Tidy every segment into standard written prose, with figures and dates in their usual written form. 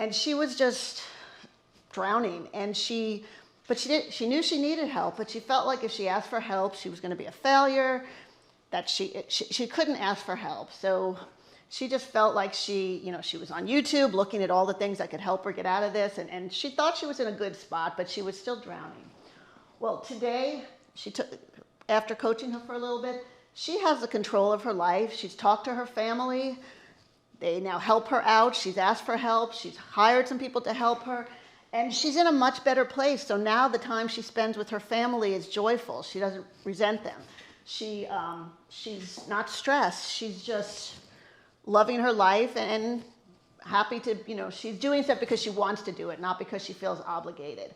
And she was just drowning. And she knew she needed help, but she felt like if she asked for help, she was going to be a failure, that she couldn't ask for help. So she just felt like she was on YouTube looking at all the things that could help her get out of this. And she thought she was in a good spot, but she was still drowning. Well, today, after coaching her for a little bit, she has the control of her life. She's talked to her family. They now help her out. She's asked for help. She's hired some people to help her. And she's in a much better place. So now the time she spends with her family is joyful. She doesn't resent them. She's not stressed. She's just loving her life and happy to, she's doing stuff because she wants to do it, not because she feels obligated.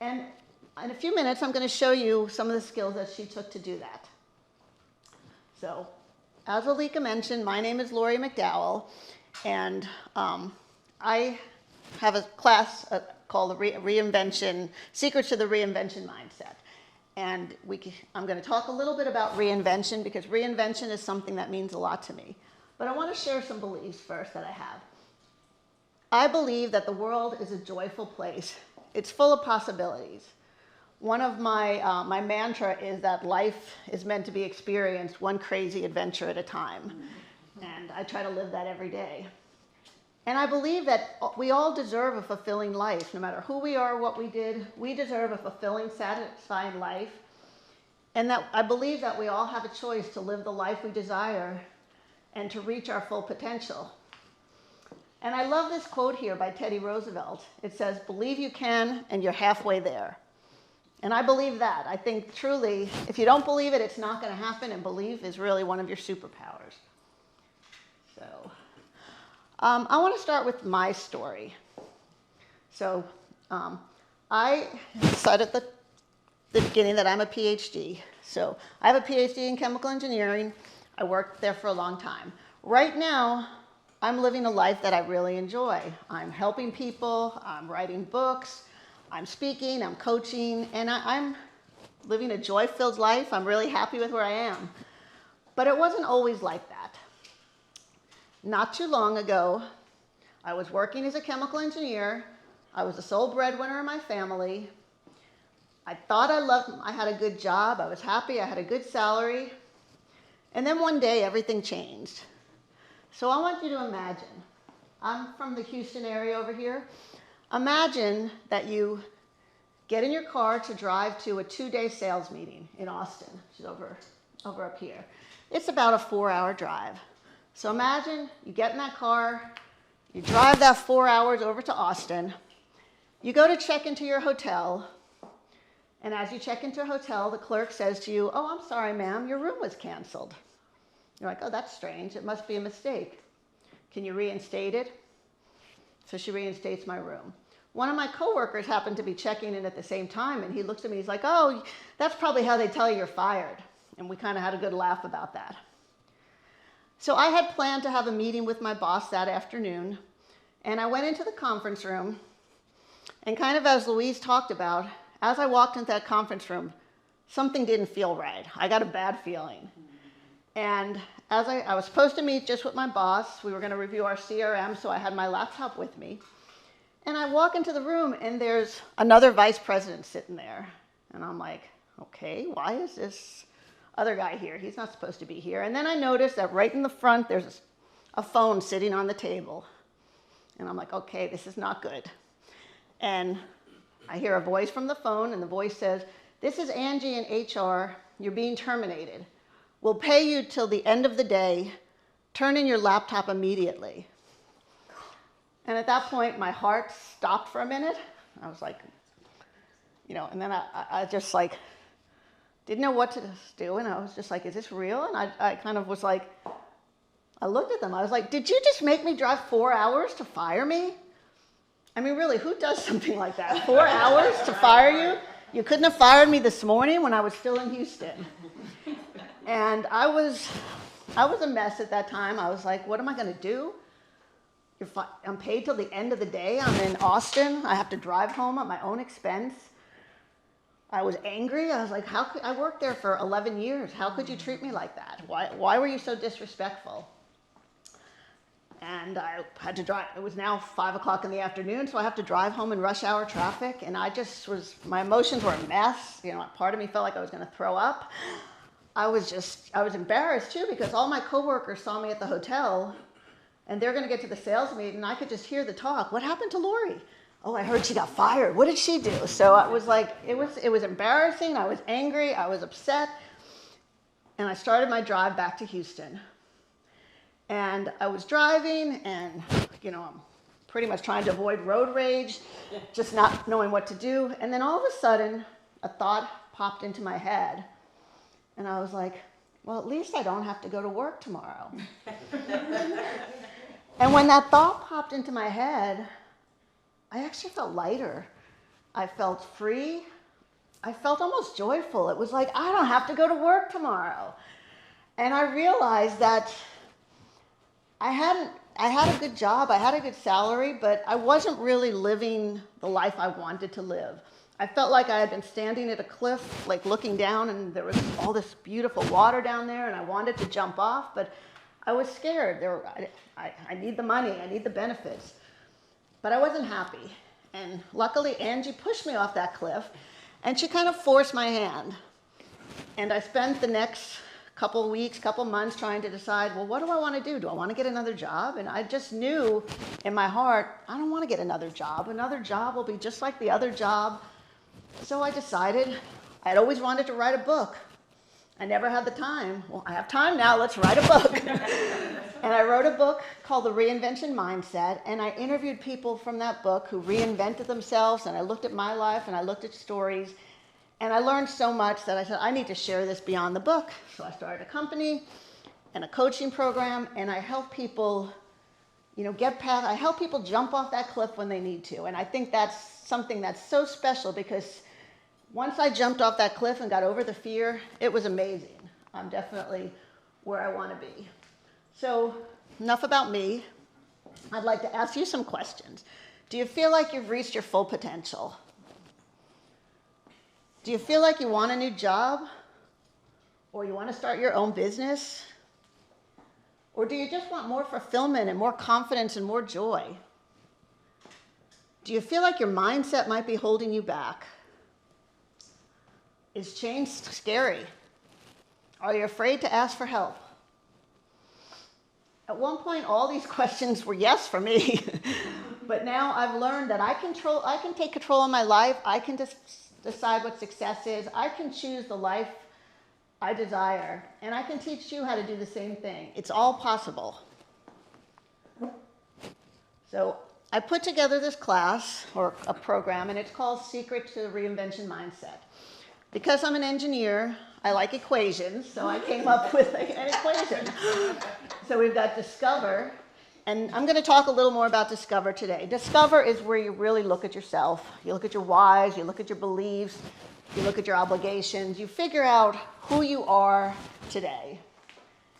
And in a few minutes, I'm going to show you some of the skills that she took to do that. So, as Alika mentioned, my name is Lori McDowell, and I have a class called the Secrets to the Reinvention Mindset. And I'm going to talk a little bit about reinvention because reinvention is something that means a lot to me. But I want to share some beliefs first that I have. I believe that the world is a joyful place. It's full of possibilities. One of my mantra is that life is meant to be experienced one crazy adventure at a time. And I try to live that every day. And I believe that we all deserve a fulfilling life. No matter who we are, what we did, we deserve a fulfilling, satisfying life. And that I believe that we all have a choice to live the life we desire and to reach our full potential. And I love this quote here by Teddy Roosevelt. It says, "Believe you can, and you're halfway there." And I believe that. I think truly, if you don't believe it, it's not going to happen, and belief is really one of your superpowers. So, I want to start with my story. So, I said at the beginning that I'm a PhD. So, I have a PhD in chemical engineering. I worked there for a long time. Right now, I'm living a life that I really enjoy. I'm helping people, I'm writing books, I'm speaking, I'm coaching, and I'm living a joy-filled life. I'm really happy with where I am. But it wasn't always like that. Not too long ago, I was working as a chemical engineer. I was the sole breadwinner in my family. I thought I had a good job. I was happy. I had a good salary. And then one day, everything changed. So I want you to imagine. I'm from the Houston area over here. Imagine that you get in your car to drive to a 2-day sales meeting in Austin, which is over up here. It's about a 4-hour drive. So imagine you get in that car, you drive that 4 hours over to Austin, you go to check into your hotel, and as you check into a hotel, the clerk says to you, "Oh, I'm sorry, ma'am, your room was canceled." You're like, "Oh, that's strange. It must be a mistake. Can you reinstate it?" So she reinstates my room. One of my coworkers happened to be checking in at the same time, and he looks at me, he's like, "Oh, that's probably how they tell you you're fired." And we kind of had a good laugh about that. So I had planned to have a meeting with my boss that afternoon, and I went into the conference room, and kind of as Louise talked about, as I walked into that conference room, something didn't feel right. I got a bad feeling. And as I was supposed to meet just with my boss, we were going to review our CRM, so I had my laptop with me. And I walk into the room, and there's another vice president sitting there. And I'm like, okay, why is this other guy here? He's not supposed to be here. And then I noticed that right in the front, there's a phone sitting on the table. And I'm like, okay, this is not good. And I hear a voice from the phone, and the voice says, "This is Angie in HR. You're being terminated. We'll pay you till the end of the day. Turn in your laptop immediately." And at that point, my heart stopped for a minute. I was like, and then I just like, didn't know what to do. And I was just like, is this real? And I kind of was like, I looked at them. I was like, did you just make me drive 4 hours to fire me? I mean, really, who does something like that? 4 hours to fire you? You couldn't have fired me this morning when I was still in Houston. And I was a mess at that time. I was like, what am I going to do? I'm paid till the end of the day. I'm in Austin. I have to drive home at my own expense. I was angry. I was like, I worked there for 11 years. How could you treat me like that? Why were you so disrespectful? and I had to drive. It was now 5 o'clock in the afternoon, so I have to drive home in rush hour traffic, and my emotions were a mess. Part of me felt like I was going to throw up. I was embarrassed too, because all my coworkers saw me at the hotel, and they're going to get to the sales meeting, and I could just hear the talk. What happened to Lori? Oh, I heard she got fired. What did she do? So I was like, it was embarrassing. I was angry. I was upset. And I started my drive back to Houston. And I was driving, and, I'm pretty much trying to avoid road rage, just not knowing what to do. And then all of a sudden, a thought popped into my head. And I was like, well, at least I don't have to go to work tomorrow. And when that thought popped into my head, I actually felt lighter. I felt free. I felt almost joyful. It was like, I don't have to go to work tomorrow. And I realized that I had a good job, I had a good salary, but I wasn't really living the life I wanted to live. I felt like I had been standing at a cliff, like looking down, and there was all this beautiful water down there, and I wanted to jump off, but I was scared. I need the money, I need the benefits. But I wasn't happy. And luckily, Angie pushed me off that cliff, and she kind of forced my hand. And I spent the next couple weeks, couple months trying to decide, well, what do I want to do? Do I want to get another job? And I just knew in my heart, I don't want to get another job. Another job will be just like the other job. So I decided I'd always wanted to write a book. I never had the time. Well, I have time now, let's write a book. And I wrote a book called The Reinvention Mindset, and I interviewed people from that book who reinvented themselves, and I looked at my life, and I looked at stories, and I learned so much that I said, I need to share this beyond the book. So I started a company and a coaching program, and I help people, I help people jump off that cliff when they need to. And I think that's something that's so special, because once I jumped off that cliff and got over the fear, it was amazing. I'm definitely where I want to be. So enough about me. I'd like to ask you some questions. Do you feel like you've reached your full potential? Do you feel like you want a new job? Or you want to start your own business? Or do you just want more fulfillment and more confidence and more joy? Do you feel like your mindset might be holding you back? Is change scary? Are you afraid to ask for help? At one point, all these questions were yes for me. But now I've learned that I can take control of my life. I can decide what success is. I can choose the life I desire. And I can teach you how to do the same thing. It's all possible. So I put together this class, or a program, and it's called Secret to the Reinvention Mindset. Because I'm an engineer, I like equations, so I came up with an equation. So we've got Discover, and I'm going to talk a little more about Discover today. Discover is where you really look at yourself. You look at your whys, you look at your beliefs, you look at your obligations, you figure out who you are today.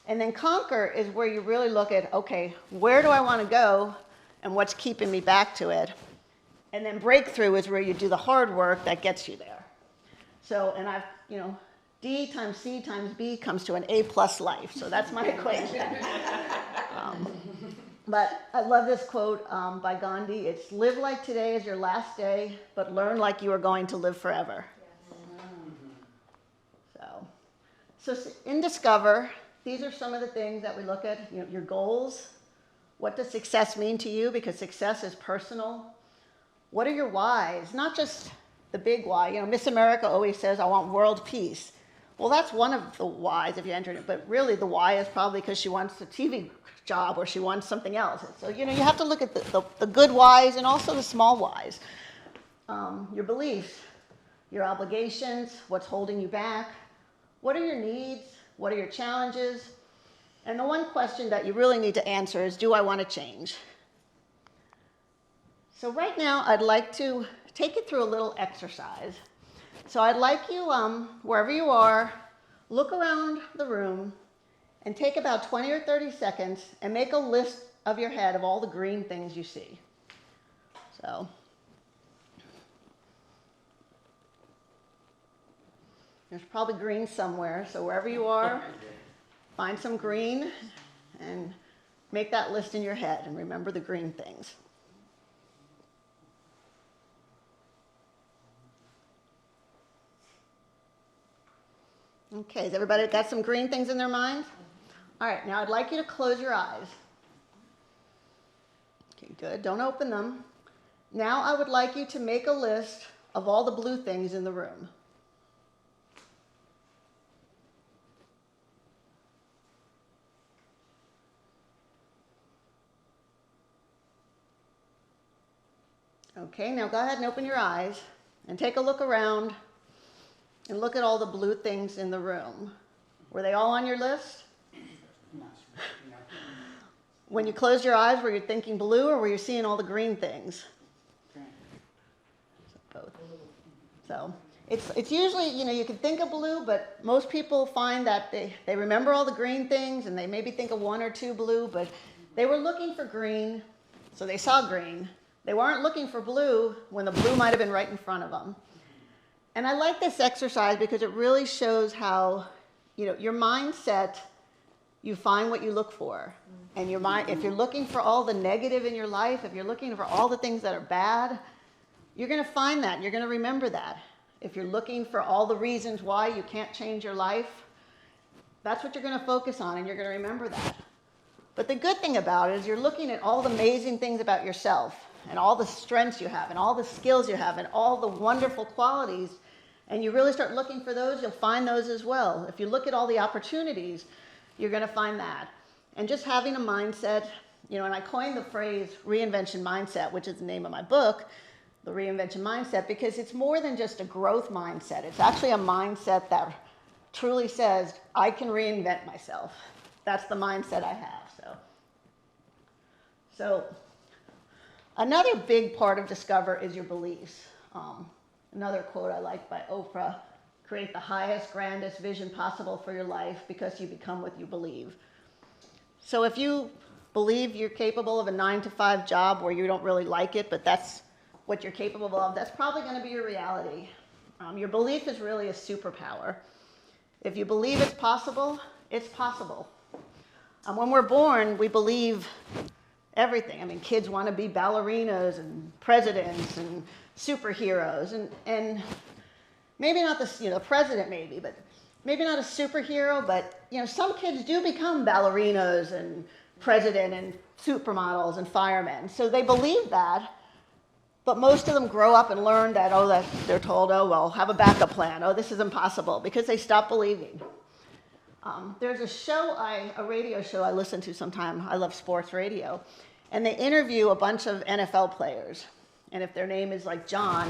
And then Conquer is where you really look at, okay, where do I want to go, and what's keeping me back to it? And then Breakthrough is where you do the hard work that gets you there. So, and I've, D times C times B comes to an A+ life. So that's my equation. But I love this quote by Gandhi. It's, live like today is your last day, but learn like you are going to live forever. So in Discover, these are some of the things that we look at. Your goals. What does success mean to you? Because success is personal. What are your whys? Not just the big why. Miss America always says, I want world peace. Well, that's one of the whys if you enter it, but really the why is probably because she wants a TV job or she wants something else. So, you have to look at the good whys and also the small whys. Your beliefs, your obligations, what's holding you back, what are your needs, what are your challenges, and the one question that you really need to answer is, do I want to change? So right now, I'd like to take you through a little exercise. So I'd like you, wherever you are, look around the room and take about 20 or 30 seconds and make a list of your head of all the green things you see. So there's probably green somewhere. So wherever you are, find some green and make that list in your head and remember the green things. Okay, has everybody got some green things in their mind? All right, now I'd like you to close your eyes. Okay, good. Don't open them. Now I would like you to make a list of all the blue things in the room. Okay, now go ahead and open your eyes and take a look around and look at all the blue things in the room. Were they all on your list? When you closed your eyes, were you thinking blue or were you seeing all the green things? Both. So it's usually, you can think of blue, but most people find that they remember all the green things and they maybe think of one or two blue, but they were looking for green, so they saw green. They weren't looking for blue when the blue might have been right in front of them. And I like this exercise because it really shows how, your mindset, you find what you look for. And your mind, if you're looking for all the negative in your life, if you're looking for all the things that are bad, you're going to find that. You're going to remember that. If you're looking for all the reasons why you can't change your life, that's what you're going to focus on, and you're going to remember that. But the good thing about it is you're looking at all the amazing things about yourself and all the strengths you have and all the skills you have and all the wonderful qualities, and you really start looking for those, you'll find those as well. If you look at all the opportunities, you're going to find that. And just having a mindset, and I coined the phrase Reinvention Mindset, which is the name of my book, the Reinvention Mindset, because it's more than just a growth mindset. It's actually a mindset that truly says, I can reinvent myself. That's the mindset I have. So another big part of Discover is your beliefs. Another quote I like by Oprah, create the highest, grandest vision possible for your life because you become what you believe. So if you believe you're capable of a 9-to-5 job where you don't really like it, but that's what you're capable of, that's probably going to be your reality. Your belief is really a superpower. If you believe it's possible, it's possible. When we're born, we believe everything. Kids want to be ballerinas and presidents and superheroes, and maybe not the president maybe, but maybe not a superhero, but some kids do become ballerinas and president and supermodels and firemen. So they believe that, but most of them grow up and learn that, they're told, have a backup plan. This is impossible, because they stop believing. There's a radio show I listen to sometime. I love sports radio. And they interview a bunch of NFL players. And if their name is like John,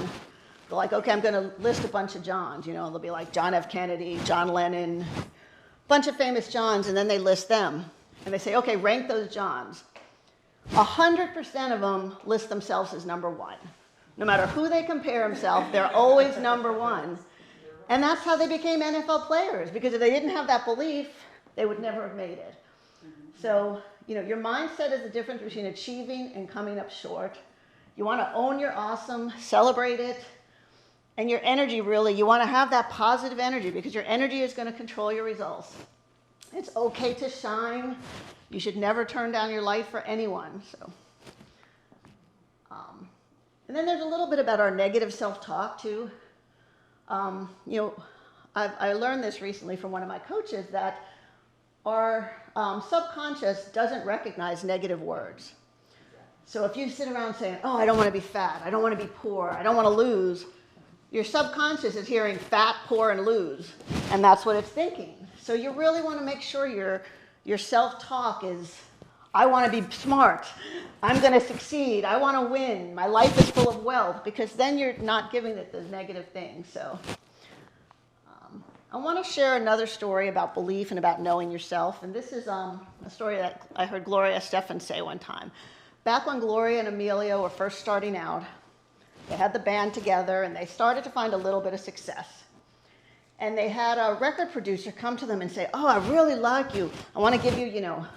they're like, okay, I'm going to list a bunch of Johns. They'll be like John F. Kennedy, John Lennon, bunch of famous Johns, and then they list them. And they say, okay, rank those Johns. 100% of them list themselves as number one. No matter who they compare themselves, they're always number one. And that's how they became NFL players, because if they didn't have that belief, they would never have made it. So, your mindset is the difference between achieving and coming up short. You want to own your awesome, celebrate it, and your energy really, you want to have that positive energy, because your energy is going to control your results. It's okay to shine. You should never turn down your light for anyone. And then there's a little bit about our negative self-talk too. I learned this recently from one of my coaches, that our subconscious doesn't recognize negative words. So if you sit around saying, I don't want to be fat, I don't want to be poor, I don't want to lose, your subconscious is hearing fat, poor, and lose, and that's what it's thinking. So you really want to make sure your self-talk is, I want to be smart, I'm going to succeed, I want to win, my life is full of wealth, because then you're not giving it those negative things. So I want to share another story about belief and about knowing yourself, and this is a story that I heard Gloria Estefan say one time. Back when Gloria and Emilio were first starting out, they had the band together, and they started to find a little bit of success. And they had a record producer come to them and say, I really like you. I want to give you,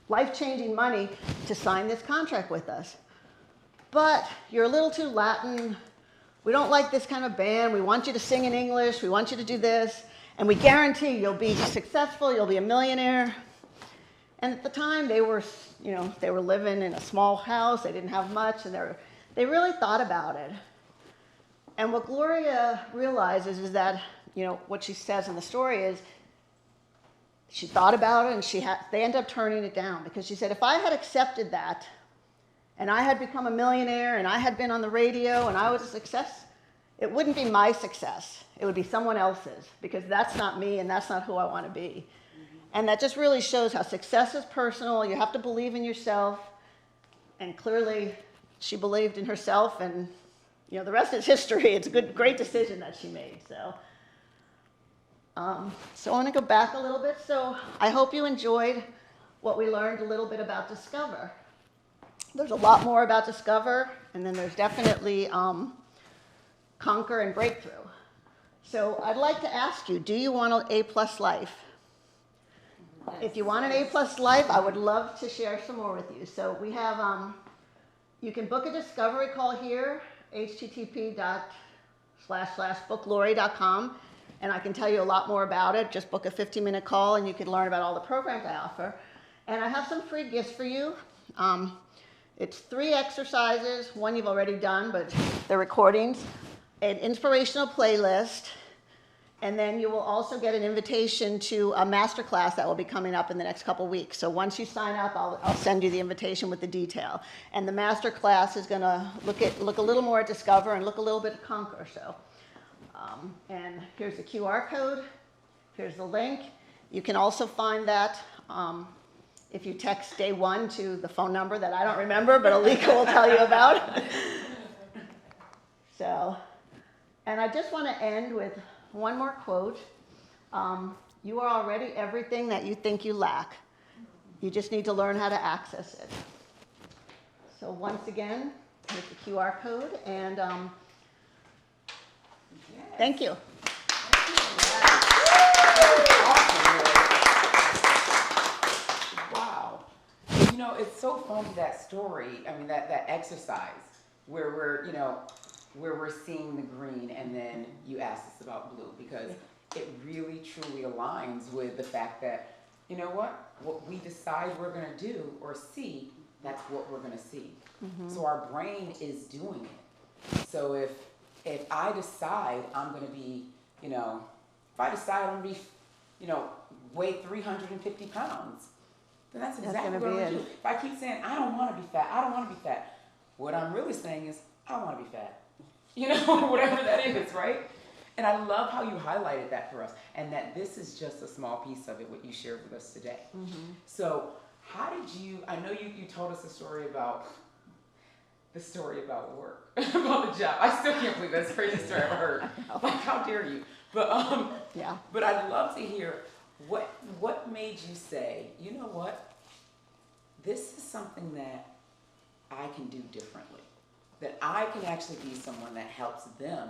life-changing money to sign this contract with us. But you're a little too Latin. We don't like this kind of band. We want you to sing in English. We want you to do this. And we guarantee you'll be successful. You'll be a millionaire. And at the time they were living in a small house, they didn't have much, and they really thought about it. And what Gloria realizes is that, what she says in the story is, she thought about it, and they ended up turning it down, because she said, if I had accepted that, and I had become a millionaire, and I had been on the radio, and I was a success, it wouldn't be my success. It would be someone else's, because that's not me, and that's not who I want to be. And that just really shows how success is personal. You have to believe in yourself. And clearly, she believed in herself, and the rest is history. It's a great decision that she made. So I want to go back a little bit. So I hope you enjoyed what we learned a little bit about Discover. There's a lot more about Discover, and then there's definitely Conquer and Breakthrough. So I'd like to ask you, do you want an A+ life? If you want an A+ life, I would love to share some more with you. So we have, you can book a discovery call here, http://booklori.com, and I can tell you a lot more about it. Just book a 15-minute call, and you can learn about all the programs I offer. And I have some free gifts for you. It's 3 exercises, one you've already done, but they're recordings, an inspirational playlist, and then you will also get an invitation to a masterclass that will be coming up in the next couple weeks. So once you sign up, I'll send you the invitation with the detail. And the masterclass is going to look a little more at Discover and look a little bit at Conquer. So, and here's the QR code. Here's the link. You can also find that if you text day 1 to the phone number that I don't remember, but Alika will tell you about. So, and I just want to end with one more quote. You are already everything that you think you lack. You just need to learn how to access it. So once again, here's the QR code, and thank you. Wow. It's so funny, that story, that exercise where we're seeing the green, and then you asked us about blue, because it really truly aligns with the fact that, what we decide we're going to do or see, that's what we're going to see. Mm-hmm. So our brain is doing it. So if I decide I'm going to be, weigh 350 pounds, then that's exactly what I'm going to do. If I keep saying, I don't want to be fat, what I'm really saying is, I want to be fat. Whatever that is, right? And I love how you highlighted that for us, and that this is just a small piece of it, what you shared with us today. Mm-hmm. So how did I know you told us a story about work, about the job. I still can't believe that's the craziest story I've ever heard. Like, how dare you? But yeah. But I'd love to hear what made you say, you know what, this is something that I can do differently. That I can actually be someone that helps them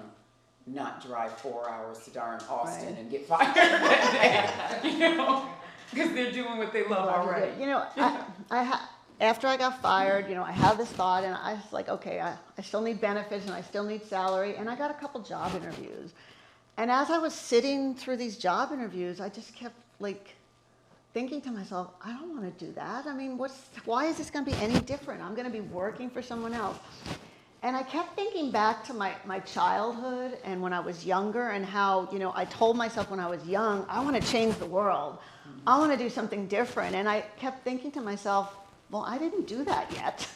not drive 4 hours to darn Austin and get fired that day, because they're doing what they love already. After I got fired, I had this thought, and I was like, okay, I still need benefits, and I still need salary, and I got a couple job interviews. And as I was sitting through these job interviews, I just kept thinking to myself, I don't want to do that. Why is this going to be any different? I'm going to be working for someone else. And I kept thinking back to my childhood and when I was younger, and how, I told myself when I was young, I want to change the world. I want to do something different. And I kept thinking to myself, well, I didn't do that yet.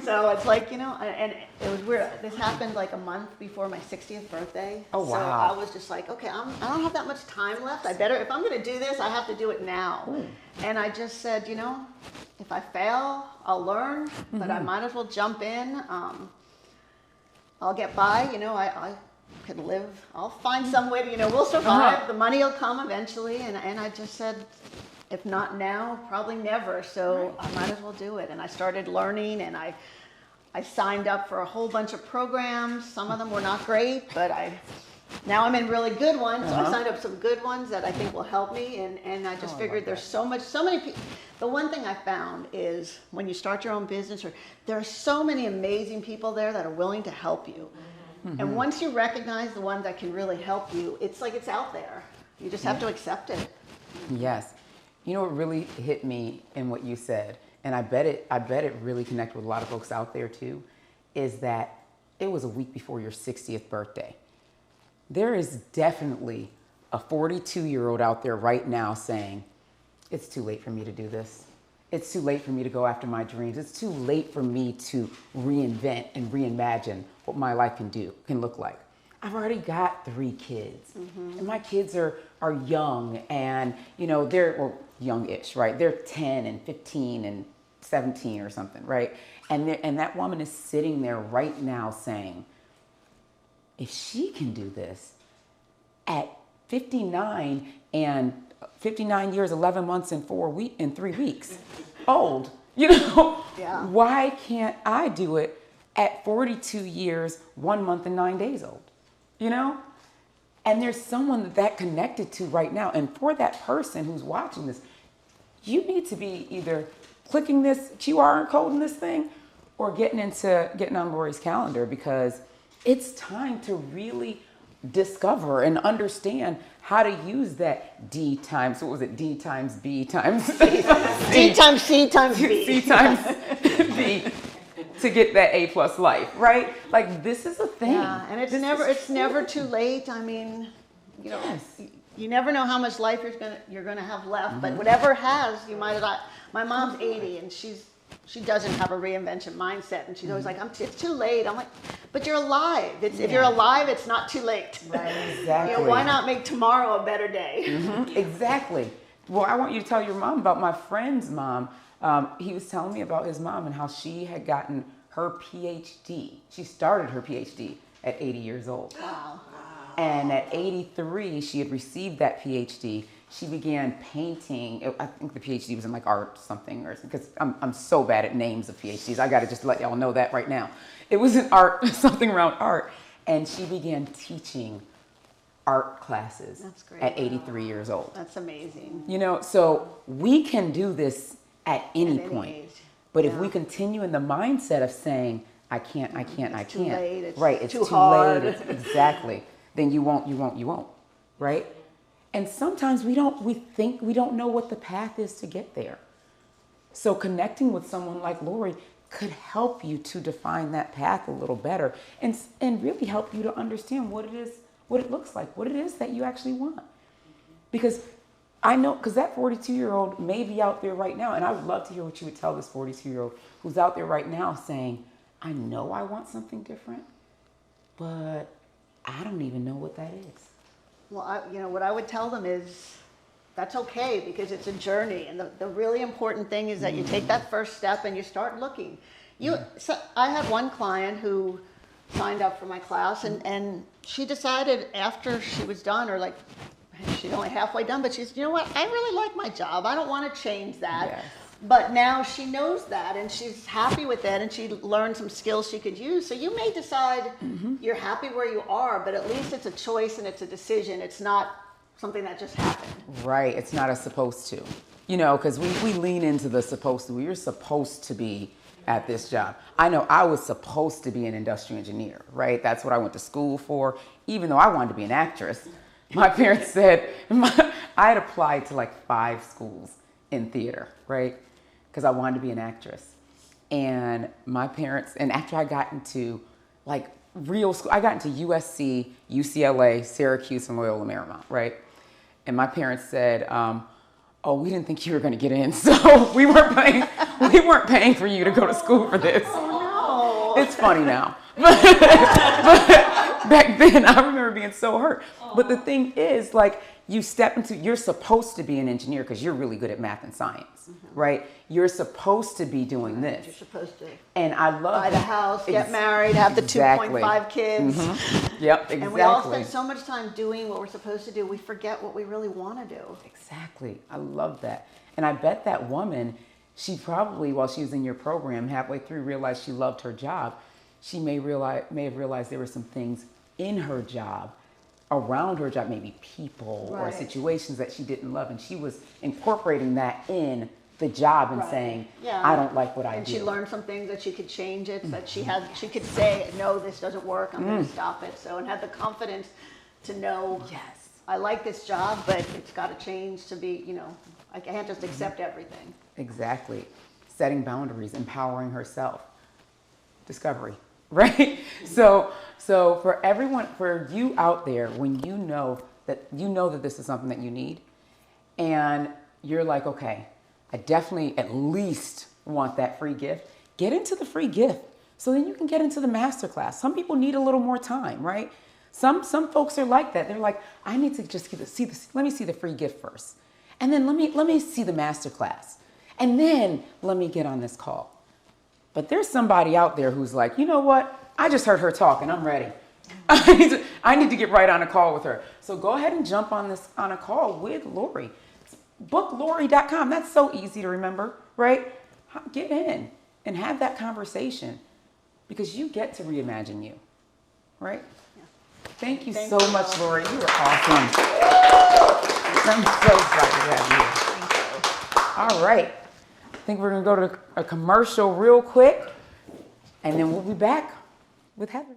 So it's and it was weird. This happened like a month before my 60th birthday. Oh, wow. So I was just like, okay, I don't have that much time left. If I'm going to do this, I have to do it now. Ooh. And I just said, if I fail, I'll learn, but I might as well jump in. I'll get by, I can live. I'll find some way to, we'll survive. The money will come eventually. And I just said, if not now, probably never. So I might as well do it. And I started learning, and I signed up for a whole bunch of programs. Some of them were not great, but now I'm in really good ones. So I signed up some good ones that I think will help me. And I just figured there's so many people. The one thing I found is when you start your own business, there are so many amazing people there that are willing to help you. Mm-hmm. And once you recognize the ones that can really help you, it's like it's out there. You just have to accept it. Yes. You know what really hit me in what you said, and I bet it really connected with a lot of folks out there too, is that it was a week before your 60th birthday. There is definitely a 42-year-old out there right now saying, it's too late for me to do this. It's too late for me to go after my dreams. It's too late for me to reinvent and reimagine what my life can look like. I've already got 3 kids, and my kids are young, and they're youngish, right? They're 10 and 15 and 17 or something, right? And that woman is sitting there right now saying, if she can do this at 59 and 59 years, 11 months, and 3 weeks old, Yeah. Why can't I do it at 42 years, 1 month, and 9 days old? And there's someone that connected to right now. And for that person who's watching this, you need to be either clicking this QR code in this thing or getting on Lori's calendar, because it's time to really discover and understand how to use that D times B times D times C times B. C times B to get that A+ life, right? Like, this is a thing. Yeah, and it's never too late. I mean, Yes. you never know how much life you're gonna have left, but whatever has, you might have. My mom's 80 and she doesn't have a reinvention mindset, and she's always like, it's too late. I'm like, but you're alive. If you're alive, it's not too late. Right, exactly. Why not make tomorrow a better day? Exactly. Well, I want you to tell your mom about my friend's mom. He was telling me about his mom and how she had gotten her PhD. She started her PhD at 80 years old. Wow. And at 83, she had received that PhD. She began painting. I think the PhD was in like art something, or because I'm so bad at names of PhDs. I got to just let y'all know that right now. It was in art, something around art. And she began teaching art classes. That's great. At 83 years old. That's amazing. So we can do this at any point. Age. But if we continue in the mindset of saying, I can't. It's too late. It's right, it's too too hard. late. Exactly. Then you won't. Right? And sometimes we think we don't know what the path is to get there. So connecting with someone like Lori could help you to define that path a little better and really help you to understand what it looks like, what it is that you actually want. Because I know, because that 42-year-old may be out there right now, and I would love to hear what you would tell this 42-year-old who's out there right now saying, I know I want something different, but I don't even know what that is. Well, what I would tell them is that's okay, because it's a journey. And the really important thing is that you take that first step and you start looking. So I had one client who signed up for my class, and she decided after she was done, or like she's only halfway done, but she's, what, I really like my job. I don't want to change that. Yes. But now she knows that, and she's happy with that, and she learned some skills she could use. So you may decide you're happy where you are, but at least it's a choice and it's a decision. It's not something that just happened. Right. It's not a supposed to. Because we lean into the supposed to. You're supposed to be at this job. I know I was supposed to be an industrial engineer, right? That's what I went to school for, even though I wanted to be an actress. My parents said, I had applied to like 5 schools in theater, right? Because I wanted to be an actress. And my parents, and after I got into like real school, I got into USC, UCLA, Syracuse, and Loyola Marymount, right? And my parents said, we didn't think you were going to get in, so we weren't paying for you to go to school for this. Oh, no. It's funny now. But back then, I remember being so hurt. But the thing is, like, you're supposed to be an engineer because you're really good at math and science, right? You're supposed to be doing this. You're supposed to. And I love buy the house, get married, have the 2.5 kids. Yep, exactly. And we all spend so much time doing what we're supposed to do, we forget what we really want to do. Exactly. I love that. And I bet that woman, she probably, while she was in your program, halfway through realized she loved her job. She may have realized there were some things in her job, around her job, maybe people or situations that she didn't love. And she was incorporating that in the job and saying, I don't like what I do. And she learned some things that she could change it, that she could say, no, this doesn't work, I'm going to stop it. So, and had the confidence to know, yes, I like this job, but it's got to change to be, I can't just accept everything. Exactly. Setting boundaries, empowering herself. Discovery, right? So for everyone, for you out there, when you know that this is something that you need, and you're like, okay, I definitely at least want that free gift, get into the free gift so then you can get into the masterclass. Some people need a little more time, right? Some folks are like that. They're like, I need to just let me see the free gift first. And then let me see the masterclass. And then let me get on this call. But there's somebody out there who's like, you know what? I just heard her talk and I'm ready. I need to get right on a call with her. So go ahead and jump on a call with Lori. Booklori.com. That's so easy to remember, right? Get in and have that conversation because you get to reimagine you, right? Yeah. Thank you so much, Lori. You were awesome. I'm so excited to have you. All right. I think we're going to go to a commercial real quick, and then we'll be back with Heather.